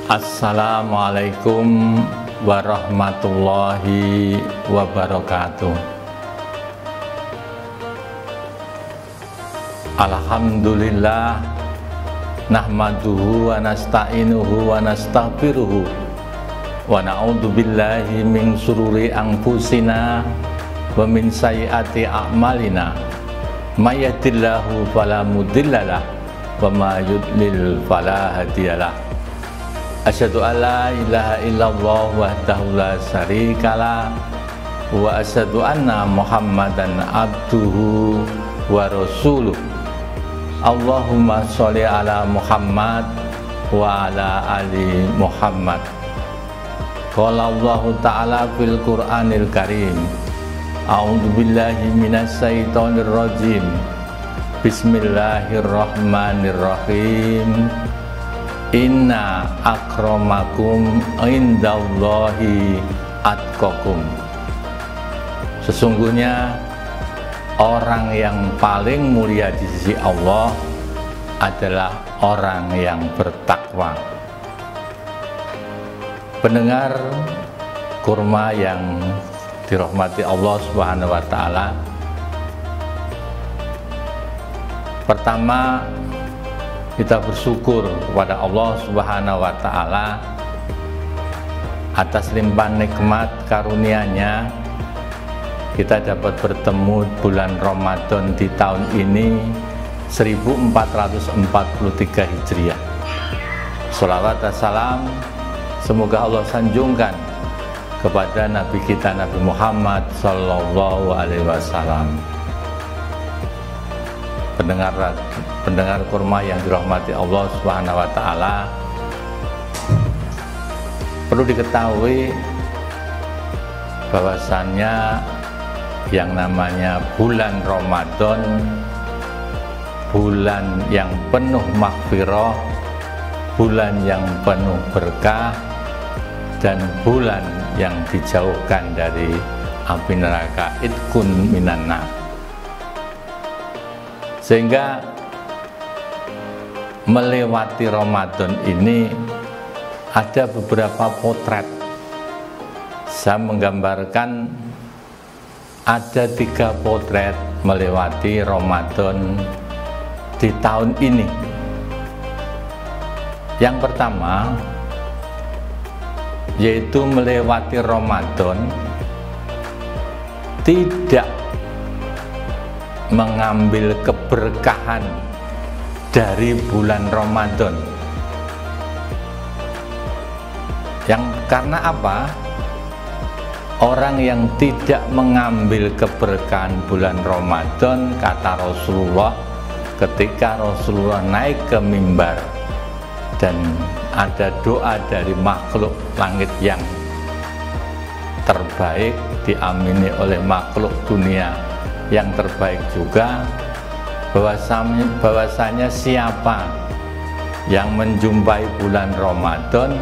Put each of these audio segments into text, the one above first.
Assalamualaikum warahmatullahi wabarakatuh. Alhamdulillah, nahmaduhu wa nasta'inuhu wa nastaghfiruhu wa na'udzu billahi min syururi anfusina wa min sayyiati a'malina. May yahdihillahu fala mudhillalah wa may yudlil fala hadiyalah. Asyhadu an la ilaha illallah wahdahu la syarikalah wa asyhadu anna Muhammadan abduhu wa rasuluh. Allahumma sholli ala Muhammad wa ala ali Muhammad. Qala Allah ta'ala fil Qur'anil Karim. A'udzu billahi minasy syaithanir rajim. Bismillahirrahmanirrahim. Inna akramakum indallahi atqakum. Sesungguhnya orang yang paling mulia di sisi Allah adalah orang yang bertakwa. Pendengar kurma yang dirahmati Allah Subhanahu wa taala. Pertama, kita bersyukur kepada Allah Subhanahu wa taala atas limpahan nikmat karunia-Nya. Kita dapat bertemu bulan Ramadan di tahun ini 1443 Hijriah. Sholawat dan salam semoga Allah sanjungkan kepada Nabi kita Nabi Muhammad Sallallahu Alaihi Wasallam. Pendengar kurma yang dirahmati Allah Subhanahu wa taala, perlu diketahui bahwasannya yang namanya bulan Ramadan, bulan yang penuh maghfirah, bulan yang penuh berkah, dan bulan yang dijauhkan dari api neraka, idkun minan nar. Sehingga melewati Ramadan ini ada beberapa potret. Saya menggambarkan ada 3 potret melewati Ramadan di tahun ini. Yang pertama yaitu melewati Ramadan tidak mengambil keberkahan dari bulan Ramadan. Yang karena apa? Orang yang tidak mengambil keberkahan bulan Ramadan, kata Rasulullah, ketika Rasulullah naik ke mimbar dan ada doa dari makhluk langit yang terbaik, diamini oleh makhluk dunia yang terbaik juga, bahwasanya siapa yang menjumpai bulan Ramadan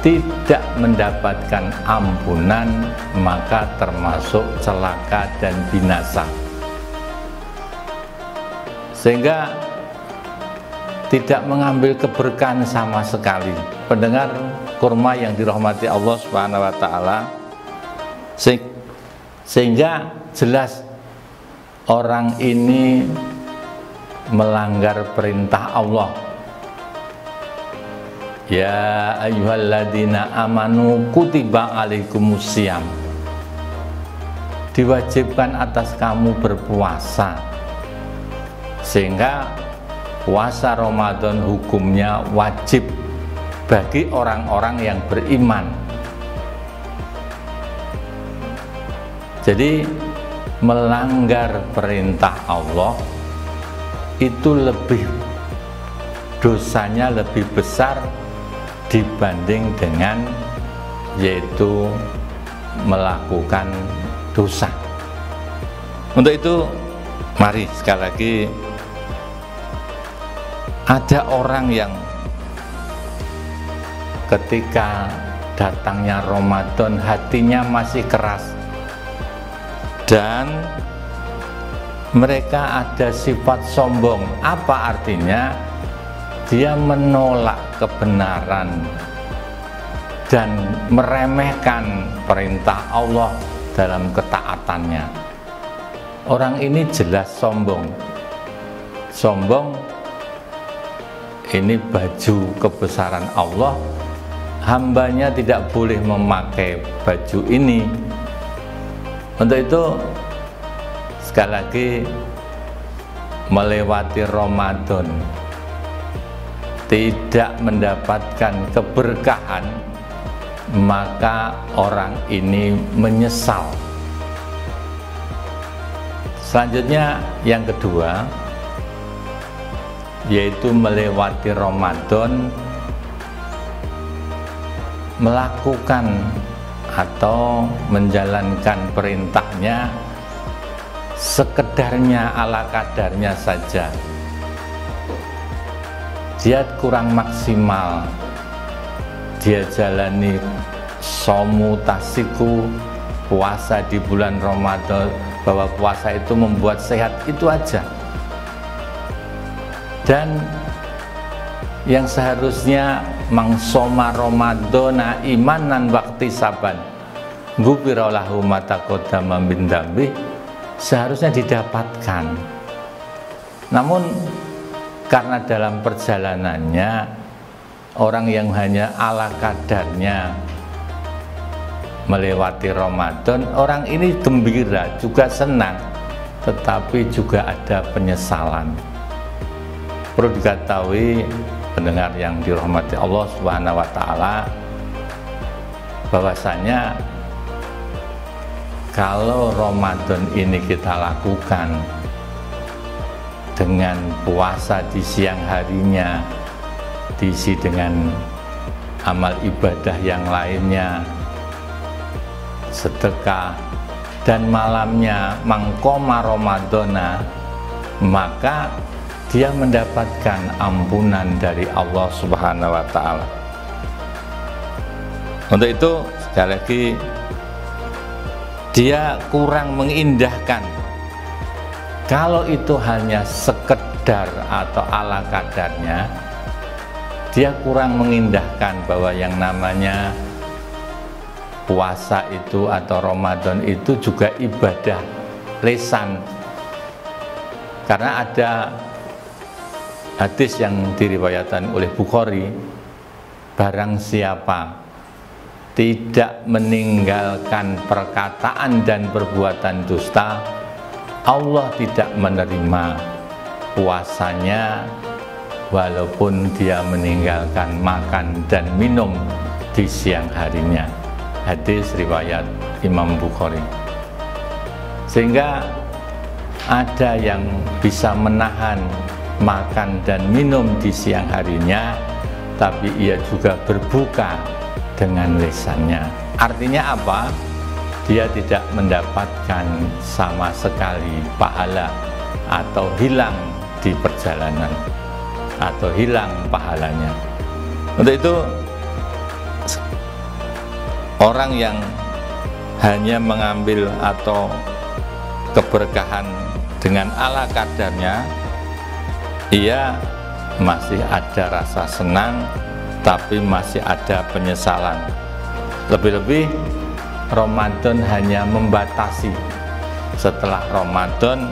tidak mendapatkan ampunan, maka termasuk celaka dan binasa. Sehingga tidak mengambil keberkahan sama sekali. Pendengar kurma yang dirahmati Allah Subhanahu wa taala, sehingga jelas orang ini melanggar perintah Allah. Ya ayyuhalladzina amanu kutiba alaikumusiyam. Diwajibkan atas kamu berpuasa. Sehingga puasa Ramadan hukumnya wajib bagi orang-orang yang beriman. Jadi melanggar perintah Allah itu dosanya lebih besar dibanding dengan yaitu melakukan dosa. Untuk itu mari sekali lagi, ada orang yang ketika datangnya Ramadan hatinya masih keras dan mereka ada sifat sombong. Apa artinya? Dia menolak kebenaran dan meremehkan perintah Allah dalam ketaatannya. Orang ini jelas sombong. Sombong ini baju kebesaran Allah, hambanya tidak boleh memakai baju ini. Untuk itu sekali lagi, melewati Ramadan tidak mendapatkan keberkahan, maka orang ini menyesal. Selanjutnya yang kedua, yaitu melewati Ramadan melakukan atau menjalankan perintahnya sekedarnya, ala kadarnya saja. Dia kurang maksimal, dia jalani somu tasiku, puasa di bulan Ramadan, bahwa puasa itu membuat sehat, itu aja. Dan yang seharusnya mangsoma Ramadana imanan waktu saban gufirallahu ma taqaddama min dzambi, seharusnya didapatkan. Namun karena dalam perjalanannya orang yang hanya ala kadarnya melewati Ramadan, orang ini gembira, juga senang, tetapi juga ada penyesalan. Perlu diketahui pendengar yang dirahmati Allah Subhanahu wa taala, bahwasanya kalau Ramadan ini kita lakukan dengan puasa di siang harinya, diisi dengan amal ibadah yang lainnya, sedekah, dan malamnya mangkoma Ramadana, maka dia mendapatkan ampunan dari Allah Subhanahu wa taala. Untuk itu sekali lagi, dia kurang mengindahkan. Kalau itu hanya sekedar atau ala kadarnya, dia kurang mengindahkan bahwa yang namanya puasa itu atau Ramadan itu juga ibadah lisan. Karena ada hadis yang diriwayatkan oleh Bukhari, barang siapa tidak meninggalkan perkataan dan perbuatan dusta, Allah tidak menerima puasanya walaupun dia meninggalkan makan dan minum di siang harinya. Hadis riwayat Imam Bukhari. Sehingga ada yang bisa menahan makan dan minum di siang harinya, tapi ia juga berbuka dengan lisannya. Artinya apa? Dia tidak mendapatkan sama sekali pahala, atau hilang di perjalanan, atau hilang pahalanya. Untuk itu orang yang hanya mengambil atau keberkahan dengan ala kadarnya, ia masih ada rasa senang, tapi masih ada penyesalan. Lebih-lebih Ramadan hanya membatasi. Setelah Ramadan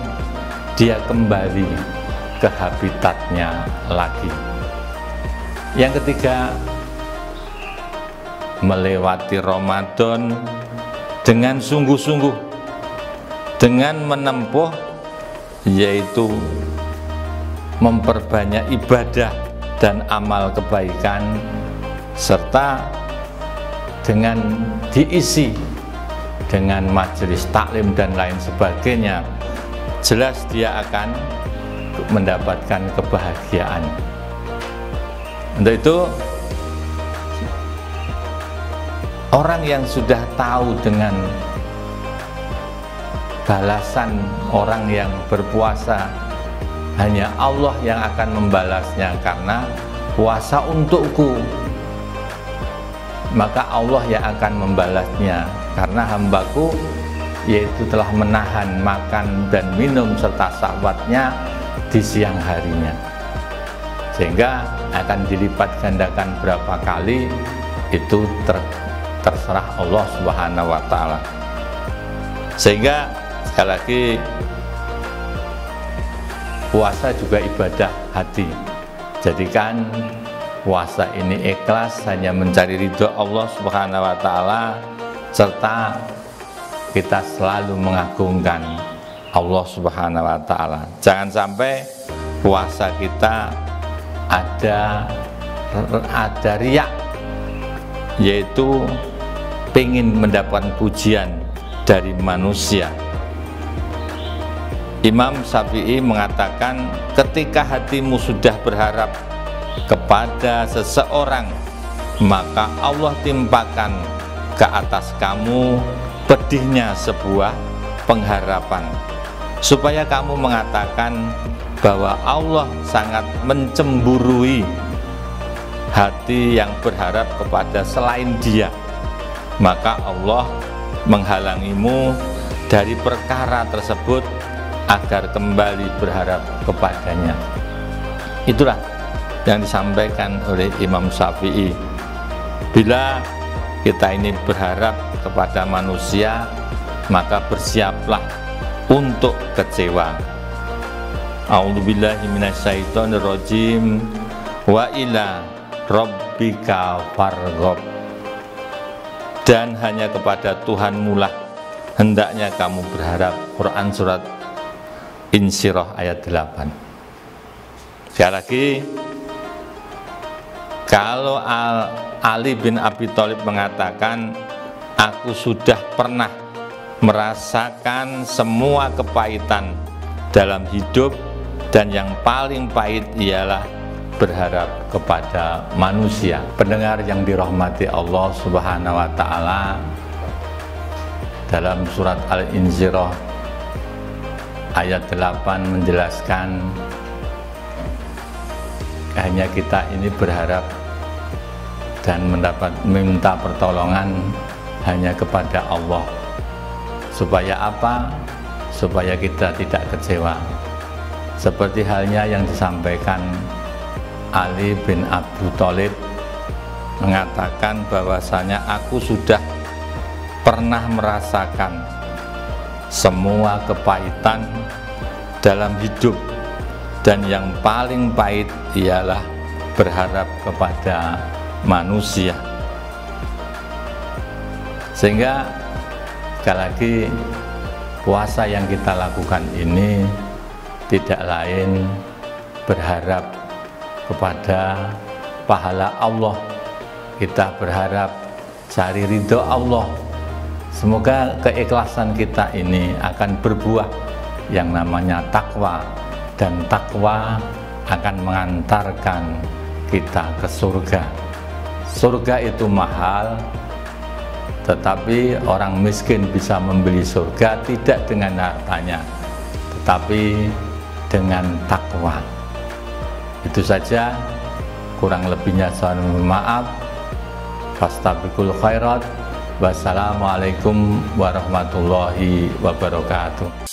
dia kembali ke habitatnya lagi. Yang ketiga, melewati Ramadan dengan sungguh-sungguh, dengan menempuh, yaitu memperbanyak ibadah dan amal kebaikan, serta dengan diisi dengan majelis taklim dan lain sebagainya, jelas dia akan mendapatkan kebahagiaan. Untuk itu orang yang sudah tahu dengan balasan orang yang berpuasa, hanya Allah yang akan membalasnya, karena puasa untukku, maka Allah yang akan membalasnya, karena hambaku yaitu telah menahan makan dan minum serta syahwatnya di siang harinya, sehingga akan dilipat gandakan berapa kali itu terserah Allah Subhanahu wa Ta'ala. Sehingga sekali lagi, puasa juga ibadah hati. Jadikan puasa ini ikhlas, hanya mencari ridho Allah Subhanahu wa Ta'ala, serta kita selalu mengagungkan Allah Subhanahu wa Ta'ala. Jangan sampai puasa kita ada riak, yaitu ingin mendapatkan pujian dari manusia. Imam Syafi'i mengatakan, ketika hatimu sudah berharap kepada seseorang, maka Allah timpakan ke atas kamu pedihnya sebuah pengharapan, supaya kamu mengatakan bahwa Allah sangat mencemburui hati yang berharap kepada selain Dia. Maka Allah menghalangimu dari perkara tersebut agar kembali berharap kepadanya. Itulah yang disampaikan oleh Imam Syafi'i. Bila kita ini berharap kepada manusia, maka bersiaplah untuk kecewa. A'udzubillahi minasyaitonirrajim. Wa ila rabbika farghab. Dan hanya kepada Tuhanmu lah hendaknya kamu berharap. Quran surat Insyirah ayat 8. Sekali lagi, kalau Ali bin Abi Thalib mengatakan, aku sudah pernah merasakan semua kepahitan dalam hidup, dan yang paling pahit ialah berharap kepada manusia. Pendengar yang dirahmati Allah Subhanahu wa Ta'ala, dalam surat Al-Insyirah ayat 8 menjelaskan, hanya kita ini berharap dan minta pertolongan hanya kepada Allah. Supaya apa? Supaya kita tidak kecewa. Seperti halnya yang disampaikan Ali bin Abi Thalib, mengatakan bahwasanya aku sudah pernah merasakan semua kepahitan dalam hidup, dan yang paling pahit ialah berharap kepada manusia. Sehingga sekali lagi, puasa yang kita lakukan ini tidak lain berharap kepada pahala Allah. Kita berharap cari ridho Allah. Semoga keikhlasan kita ini akan berbuah yang namanya takwa, dan takwa akan mengantarkan kita ke surga. Surga itu mahal, tetapi orang miskin bisa membeli surga tidak dengan hartanya, tetapi dengan takwa. Itu saja, kurang lebihnya saya mohon maaf. Fastabiqul khairat. Wassalamualaikum warahmatullahi wabarakatuh.